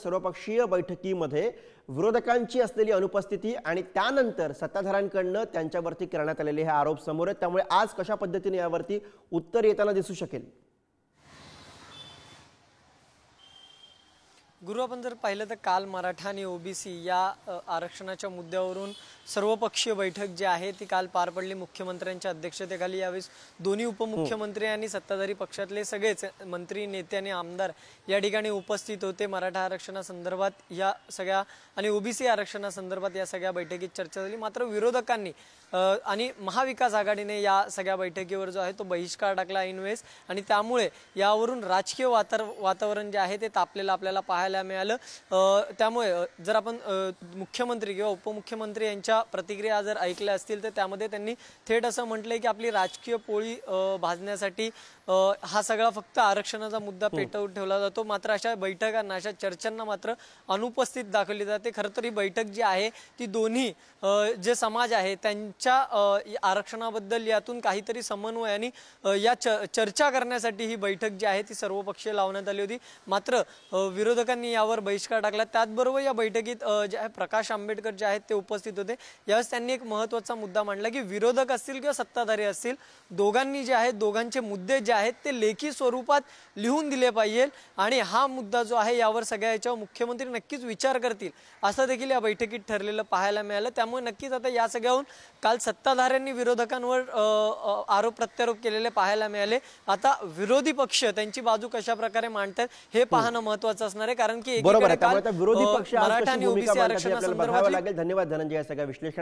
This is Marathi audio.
सर्वपक्षीय बैठकीमध्ये विरोधकांची असलेली अनुपस्थिती आणि त्यानंतर सत्ताधाऱ्यांकडून त्यांच्यावरती करण्यात आलेले हे आरोप समोर आहेत। त्यामुळे आज कशा पद्धतीने यावरती उत्तर येताना दिसू शकेल? गुरु, आपण जर पाहिलं तर काल मराठा आणि ओबीसी या आरक्षणाच्या मुद्द्यावरून सर्वपक्षीय बैठक जी आहे ती काल पार पडली मुख्यमंत्र्यांच्या अध्यक्षतेखाली। यावेळी दोन्ही उपमुख्यमंत्री आणि सत्ताधारी पक्षातले सगळेच मंत्री, नेते आणि आमदार या ठिकाणी उपस्थित होते। मराठा आरक्षणासंदर्भात या सगळ्या आणि ओबीसी आरक्षणासंदर्भात या सगळ्या बैठकीत चर्चा झाली। मात्र विरोधकांनी आणि महाविकास आघाडीने या सगळ्या बैठकीवर जो आहे तो बहिष्कार टाकला ऐनवेळेस, आणि त्यामुळे यावरून राजकीय वातावरण जे आहे ते तापलेलं आपल्याला पाहायला मिळालं। त्यामुळे जर आपण मुख्यमंत्री किंवा उपमुख्यमंत्री यांच्या प्रतिक्रिया जर ऐकल्या असतील तर त्यामध्ये त्यांनी थेट असं म्हटलंय की आपली राजकीय पोळी भाजण्यासाठी हा सगळा फक्त आरक्षणाचा मुद्दा पेटवून ठेवला जातो। मात्र अशा बैठकांना, अशा चर्चांना मात्र अनुपस्थित दाखवली जाते। खरं तर ही बैठक जी आहे ती दोन्ही जे समाज आहे त्यांच्या आरक्षणाबद्दल यातून काहीतरी समन्वय आणि या चर्चा करण्यासाठी ही बैठक जी आहे ती सर्वपक्षीय लावण्यात आली होती। मात्र विरोधकांनी यावर बहिष्कार टाकला। त्याचबरोबर या बैठकीत जे आहे प्रकाश आंबेडकर जे आहेत ते उपस्थित होते। यावेळेस त्यांनी एक महत्त्वाचा मुद्दा मांडला की विरोधक असतील किंवा सत्ताधारी असतील, दोघांनी जे आहेत दोघांचे मुद्दे जे आहेत ते लेखी स्वरूपात लिहून दिले पाहिजे, आणि हा मुद्दा जो आहे यावर सगळ्या याच्यावर मुख्यमंत्री नक्कीच विचार करतील असं देखील या बैठकीत ठरलेलं पाहायला मिळालं। त्यामुळे नक्कीच आता या सगळ्याहून काल सत्ताधाऱ्यांनी विरोधकांवर आरोप प्रत्यारोप केलेले पाहायला मिळाले। आता विरोधी पक्ष त्यांची बाजू कशा प्रकारे मांडतात हे पाहणं महत्त्वाचं असणार आहे, कारण की विरोधी पक्ष मराठा आणि ओबीसी आरक्षणासंदर्भात धन्यवाद धनंजय या सगळ्या विश्लेषणासाठी।